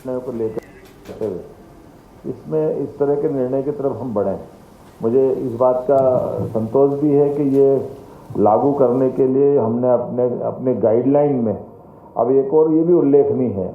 निर्णय को लेकर करते हुए इसमें इस तरह के निर्णय की तरफ हम बढ़ें। मुझे इस बात का संतोष भी है कि ये लागू करने के लिए हमने अपने गाइडलाइन में अब एक और ये भी उल्लेखनीय है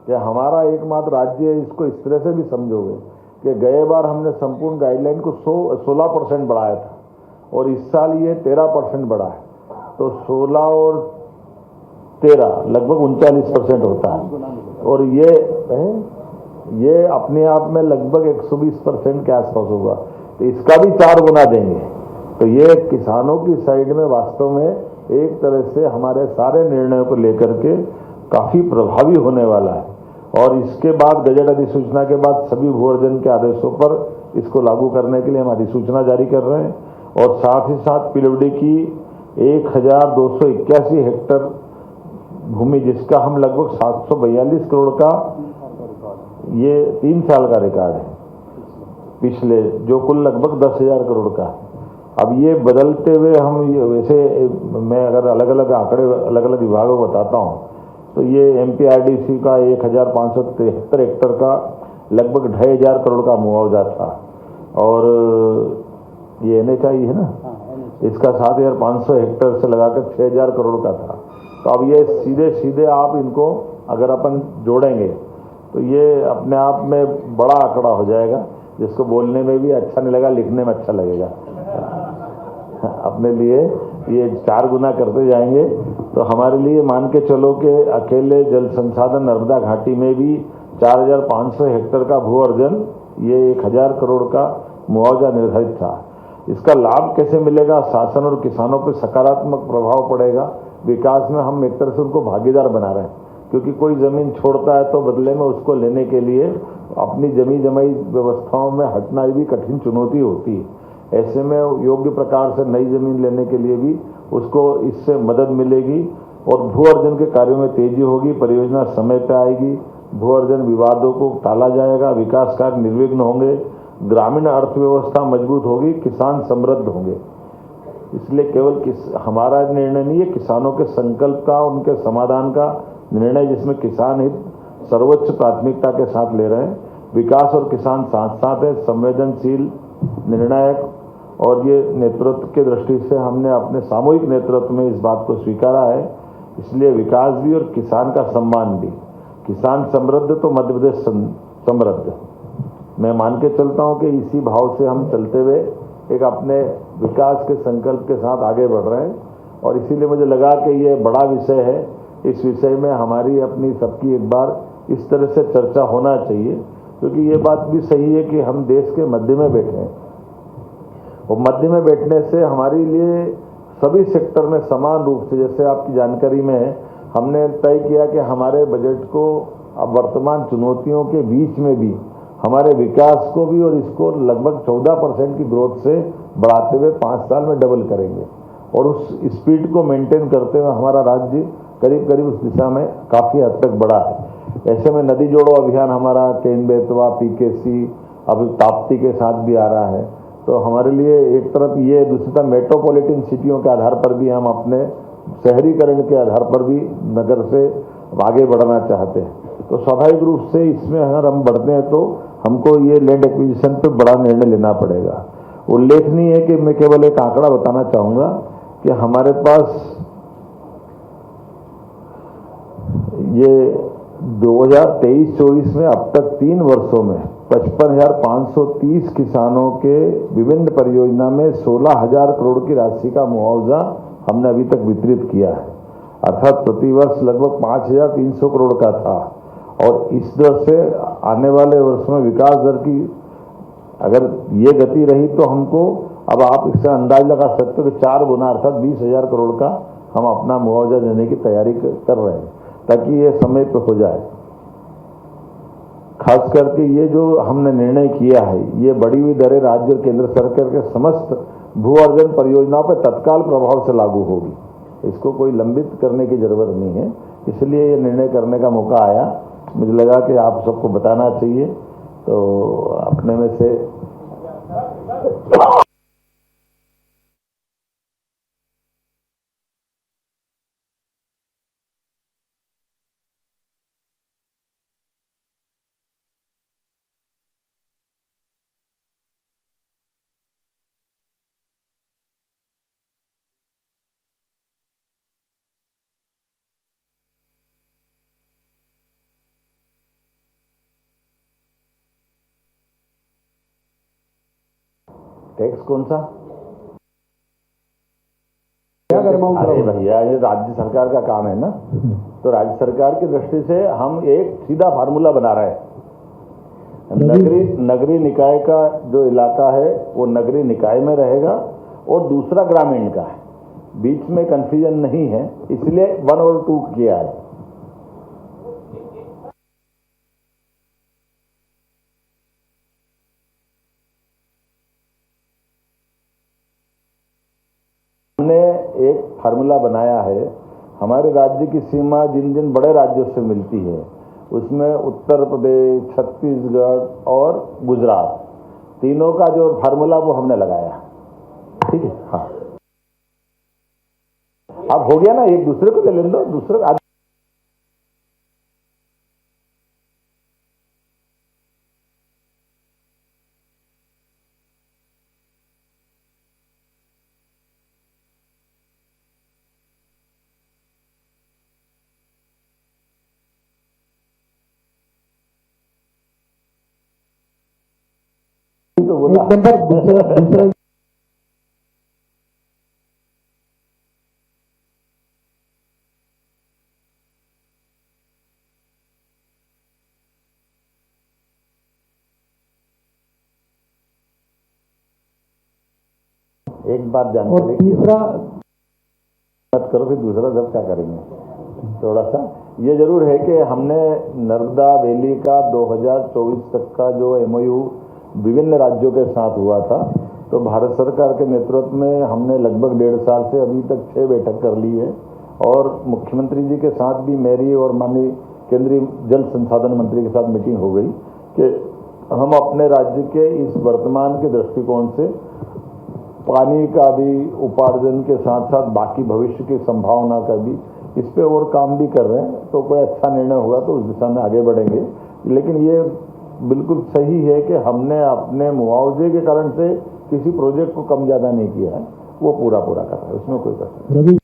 कि हमारा एकमात्र राज्य है, इसको इस तरह से भी समझोगे कि गए बार हमने संपूर्ण गाइडलाइन को 16% बढ़ाया था और इस साल ये 13% बढ़ा है, तो 16 और 13 लगभग 39% होता है और ये अपने आप में लगभग 120% के आसपास होगा, तो इसका भी 4 गुना देंगे। तो ये किसानों की साइड में वास्तव में एक तरह से हमारे सारे निर्णयों को लेकर के काफी प्रभावी होने वाला है और इसके बाद गजट अधिसूचना के बाद सभी भू अर्जन के आदेशों पर इसको लागू करने के लिए हम अधिसूचना जारी कर रहे हैं और साथ ही साथ पीडब्ल्यूडी की 1281 हेक्टेयर भूमि, जिसका हम लगभग 742 करोड़ का ये 3 साल का रिकॉर्ड है पिछले, जो कुल लगभग 10,000 करोड़ का। अब ये बदलते हुए हम वैसे मैं अगर अलग अलग आंकड़े अलग अलग विभागों को बताता हूँ तो ये MPRDC का 1,573 हेक्टेयर का लगभग 2,500 करोड़ का मुआवजा था और ये NHI है ना, इसका 7,500 हेक्टेयर से लगाकर 6,000 करोड़ का था। तो अब ये सीधे सीधे आप इनको अगर अपन जोड़ेंगे तो ये अपने आप में बड़ा आंकड़ा हो जाएगा, जिसको बोलने में भी अच्छा नहीं लगेगा, लिखने में अच्छा लगेगा। अपने लिए ये 4 गुना करते जाएंगे तो हमारे लिए मान के चलो कि अकेले जल संसाधन नर्मदा घाटी में भी 4,500 हेक्टेयर का भू अर्जन, ये 1,000 करोड़ का मुआवजा निर्धारित था। इसका लाभ कैसे मिलेगा? शासन और किसानों पर सकारात्मक प्रभाव पड़ेगा। विकास में हम एक तरह से उनको भागीदार बना रहे हैं, क्योंकि कोई जमीन छोड़ता है तो बदले में उसको लेने के लिए अपनी जमी जमाई व्यवस्थाओं में हटना भी कठिन चुनौती होती है। ऐसे में योग्य प्रकार से नई जमीन लेने के लिए भी उसको इससे मदद मिलेगी और भू अर्जन के कार्यों में तेजी होगी, परियोजना समय पर आएगी, भू अर्जन विवादों को टाला जाएगा, विकास कार्य निर्विघ्न होंगे, ग्रामीण अर्थव्यवस्था मजबूत होगी, किसान समृद्ध होंगे। इसलिए केवल हमारा निर्णय नहीं है, किसानों के संकल्प का, उनके समाधान का निर्णय, जिसमें किसान हित सर्वोच्च प्राथमिकता के साथ ले रहे हैं। विकास और किसान साथ साथ है, संवेदनशील, निर्णायक, और ये नेतृत्व के दृष्टि से हमने अपने सामूहिक नेतृत्व में इस बात को स्वीकारा है। इसलिए विकास भी और किसान का सम्मान भी। किसान समृद्ध तो मध्य प्रदेश समृद्ध। मैं मान के चलता हूं कि इसी भाव से हम चलते हुए एक अपने विकास के संकल्प के साथ आगे बढ़ रहे हैं और इसीलिए मुझे लगा कि ये बड़ा विषय है। इस विषय में हमारी अपनी सबकी एक बार इस तरह से चर्चा होना चाहिए, क्योंकि ये बात भी सही है कि हम देश के मध्य में बैठे हैं और मध्य में बैठने से हमारे लिए सभी सेक्टर में समान रूप से, जैसे आपकी जानकारी में है, हमने तय किया कि हमारे बजट को अब वर्तमान चुनौतियों के बीच में भी हमारे विकास को भी और इसको लगभग 14% की ग्रोथ से बढ़ाते हुए 5 साल में डबल करेंगे और उस स्पीड को मेंटेन करते हुए हमारा राज्य करीब करीब उस दिशा में काफ़ी हद तक बढ़ा है। ऐसे में नदी जोड़ो अभियान हमारा केन बेतवा PKC अब ताप्ती के साथ भी आ रहा है, तो हमारे लिए एक तरफ ये, दूसरी तरफ मेट्रोपॉलिटन सिटियों के आधार पर भी हम अपने शहरीकरण के आधार पर भी नगर से आगे बढ़ना चाहते हैं। तो स्वाभाविक रूप से इसमें अगर हम बढ़ते हैं तो हमको ये लैंड एक्विजिशन पे बड़ा निर्णय लेना पड़ेगा। उल्लेखनीय है कि मैं केवल एक आंकड़ा बताना चाहूँगा कि हमारे पास ये 2023-24 में अब तक 3 वर्षों में 55,530 किसानों के विभिन्न परियोजना में 16,000 करोड़ की राशि का मुआवजा हमने अभी तक वितरित किया है, अर्थात प्रतिवर्ष लगभग 5,300 करोड़ का था। और इस दर से आने वाले वर्ष में विकास दर की अगर ये गति रही तो हमको, अब आप इससे अंदाज लगा सकते हो कि 4 गुना अर्थात 20,000 करोड़ का हम अपना मुआवजा देने की तैयारी कर रहे हैं, ताकि ये समय पे हो जाए। खास करके ये जो हमने निर्णय किया है, ये बढ़ी हुई दरें राज्य और केंद्र सरकार के समस्त भू अर्जन परियोजनाओं पर तत्काल प्रभाव से लागू होगी, इसको कोई लंबित करने की जरूरत नहीं है। इसलिए ये निर्णय करने का मौका आया, मुझे लगा कि आप सबको बताना चाहिए, तो अपने में से टैक्स कौन सा? क्या कर रहा हूँ? अरे भैया, ये राज्य सरकार का काम है ना। तो राज्य सरकार की दृष्टि से हम एक सीधा फार्मूला बना रहे हैं। नगरीय निकाय का जो इलाका है वो नगरीय निकाय में रहेगा और दूसरा ग्रामीण का है, बीच में कंफ्यूजन नहीं है, इसलिए 1 और 2 किया है। हमने एक फार्मूला बनाया है। हमारे राज्य की सीमा जिन जिन बड़े राज्यों से मिलती है उसमें उत्तर प्रदेश, छत्तीसगढ़ और गुजरात, तीनों का जो फार्मूला वो हमने लगाया। ठीक है, हाँ। अब हो गया ना, एक दूसरे को ले लो, दूसरे को। तो बोला दूसरा एक बात जानते और तीसरा मत करो, फिर दूसरा जब क्या करेंगे। थोड़ा सा ये जरूर है कि हमने नर्मदा वैली का 2024 तक का जो MOU विभिन्न राज्यों के साथ हुआ था, तो भारत सरकार के नेतृत्व में हमने लगभग 1.5 साल से अभी तक 6 बैठक कर ली है। और मुख्यमंत्री जी के साथ भी मेरी और माननीय केंद्रीय जल संसाधन मंत्री के साथ मीटिंग हो गई कि हम अपने राज्य के इस वर्तमान के दृष्टिकोण से पानी का भी उपार्जन के साथ साथ बाकी भविष्य की संभावना का भी इस पे और काम भी कर रहे हैं। तो कोई अच्छा निर्णय होगा तो उस दिशा में आगे बढ़ेंगे। लेकिन ये बिल्कुल सही है कि हमने अपने मुआवजे के कारण से किसी प्रोजेक्ट को कम ज्यादा नहीं किया है, वो पूरा कर रहा है, उसमें कोई कसर नहीं।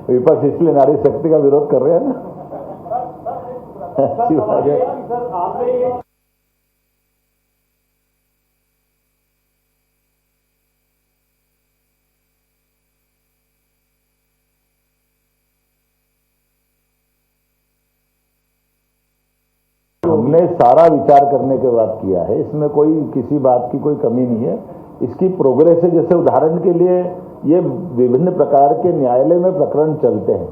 विपक्ष इसलिए नारी शक्ति का विरोध कर रहे हैं ना। हमने सारा विचार करने के बाद किया है, इसमें कोई किसी बात की कोई कमी नहीं है। इसकी प्रोग्रेस है, जैसे उदाहरण के लिए ये विभिन्न प्रकार के न्यायालय में प्रकरण चलते हैं,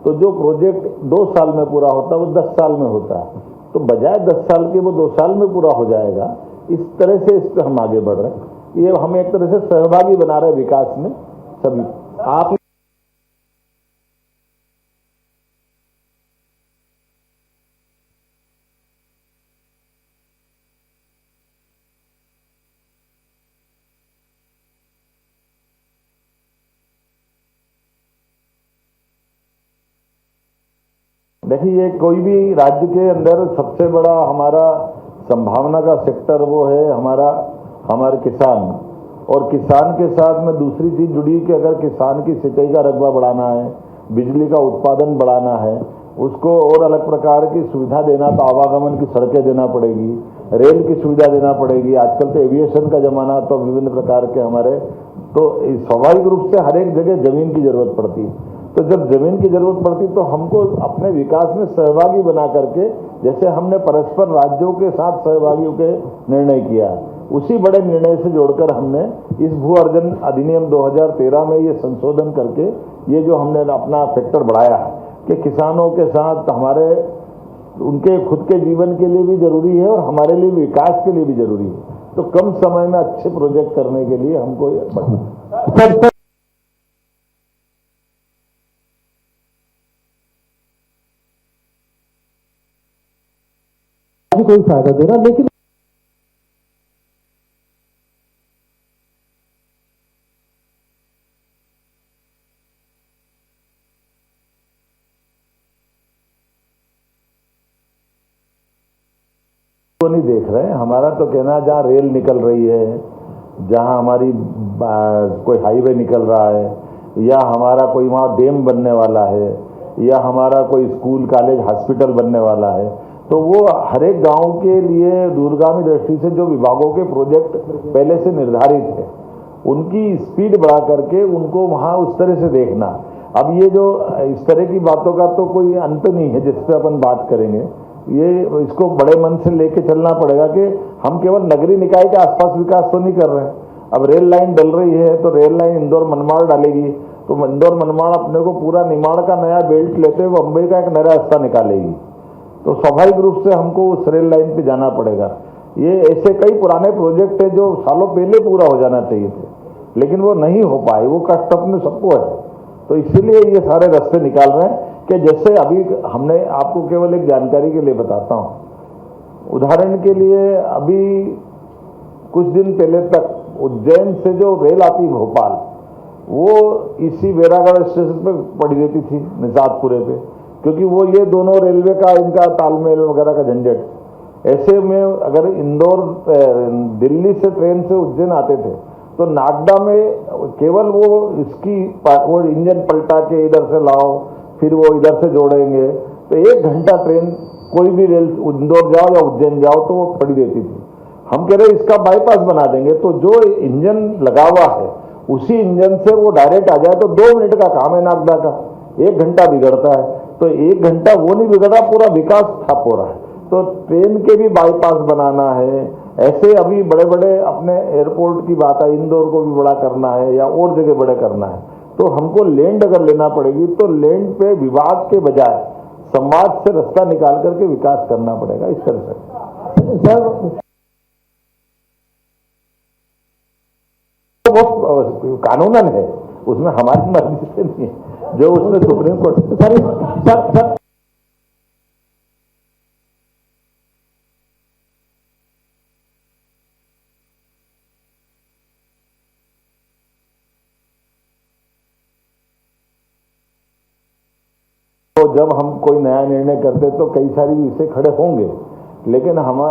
तो जो प्रोजेक्ट 2 साल में पूरा होता है वो 10 साल में होता है, तो बजाय 10 साल के वो 2 साल में पूरा हो जाएगा। इस तरह से इस पर हम आगे बढ़ रहे हैं। ये हम एक तरह से सहभागी बना रहे हैं विकास में सभी। आप देखिए, कोई भी राज्य के अंदर सबसे बड़ा हमारा संभावना का सेक्टर वो है हमारे किसान। और किसान के साथ में दूसरी चीज जुड़ी कि अगर किसान की सिंचाई का रकबा बढ़ाना है, बिजली का उत्पादन बढ़ाना है, उसको और अलग प्रकार की सुविधा देना, तो आवागमन की सड़कें देना पड़ेगी, रेल की सुविधा देना पड़ेगी। आजकल तो एविएशन का जमाना, तो विभिन्न प्रकार के हमारे, तो स्वाभाविक रूप से हर एक जगह जमीन की जरूरत पड़ती है। तो जब जमीन की जरूरत पड़ती तो हमको अपने विकास में सहभागी बना करके, जैसे हमने परस्पर राज्यों के साथ सहभागियों के निर्णय किया, उसी बड़े निर्णय से जोड़कर हमने इस भू अर्जन अधिनियम 2013 में ये संशोधन करके ये जो हमने अपना फैक्टर बढ़ाया कि किसानों के साथ हमारे उनके खुद के जीवन के लिए भी जरूरी है और हमारे लिए विकास के लिए भी जरूरी है। तो कम समय में अच्छे प्रोजेक्ट करने के लिए हमको कोई फायदा दे रहा, लेकिन तो नहीं देख रहे हैं। हमारा तो कहना जहाँ रेल निकल रही है, जहाँ हमारी कोई हाईवे निकल रहा है, या हमारा कोई वहाँ डैम बनने वाला है, या हमारा कोई स्कूल कॉलेज हॉस्पिटल बनने वाला है, तो वो हर एक गांव के लिए दूरगामी दृष्टि से जो विभागों के प्रोजेक्ट पहले से निर्धारित है, उनकी स्पीड बढ़ा करके उनको वहाँ उस तरह से देखना। अब ये जो इस तरह की बातों का तो कोई अंत नहीं है जिस पे अपन बात करेंगे। ये इसको बड़े मन से लेके चलना पड़ेगा कि हम केवल नगरीय निकाय के आसपास विकास तो नहीं कर रहे हैं। अब रेल लाइन डल रही है तो रेल लाइन इंदौर मनमाड़ डालेगी, तो इंदौर मनमाड़ अपने को पूरा निमाड़ का नया बेल्ट लेते हुए बम्बई का एक नया रास्ता निकालेगी, तो स्वाभाविक रूप से हमको उस रेल लाइन पे जाना पड़ेगा। ये ऐसे कई पुराने प्रोजेक्ट है जो सालों पहले पूरा हो जाना चाहिए थे, लेकिन वो नहीं हो पाए। वो कष्ट अपने सबको है, तो इसीलिए ये सारे रास्ते निकाल रहे हैं। कि जैसे अभी हमने आपको केवल एक जानकारी के लिए बताता हूँ, उदाहरण के लिए अभी कुछ दिन पहले तक उज्जैन से जो रेल आती भोपाल, वो इसी बैरागढ़ स्टेशन पे पड़ी रहती थी निजातपुरे पे, क्योंकि वो ये दोनों रेलवे का इनका तालमेल वगैरह का झंझट। ऐसे में अगर इंदौर दिल्ली से ट्रेन से उज्जैन आते थे तो नागदा में केवल वो इंजन पलटा के इधर से लाओ, फिर वो इधर से जोड़ेंगे, तो 1 घंटा ट्रेन कोई भी रेल इंदौर जाओ या उज्जैन जाओ तो वो पड़ी रहती थी। हम कह रहे इसका बाईपास बना देंगे, तो जो इंजन लगा हुआ है उसी इंजन से वो डायरेक्ट आ जाए तो 2 मिनट का काम है नागदा का। 1 घंटा बिगड़ता है, तो 1 घंटा वो नहीं बिगड़ा, पूरा विकास ठप हो रहा है। तो ट्रेन के भी बाईपास बनाना है। ऐसे अभी बड़े बड़े अपने एयरपोर्ट की बात है, इंदौर को भी बड़ा करना है या और जगह बड़े करना है, तो हमको लैंड अगर लेना पड़ेगी तो लैंड पे विवाद के बजाय समाज से रास्ता निकाल करके विकास करना पड़ेगा। इस तरह से सर वो कानूनन है, उसमें हमारी मर्जी से नहीं है, जो उसमें सुप्रीम कोर्ट सर तो जब हम कोई नया निर्णय करते तो कई सारी विषय खड़े होंगे, लेकिन हम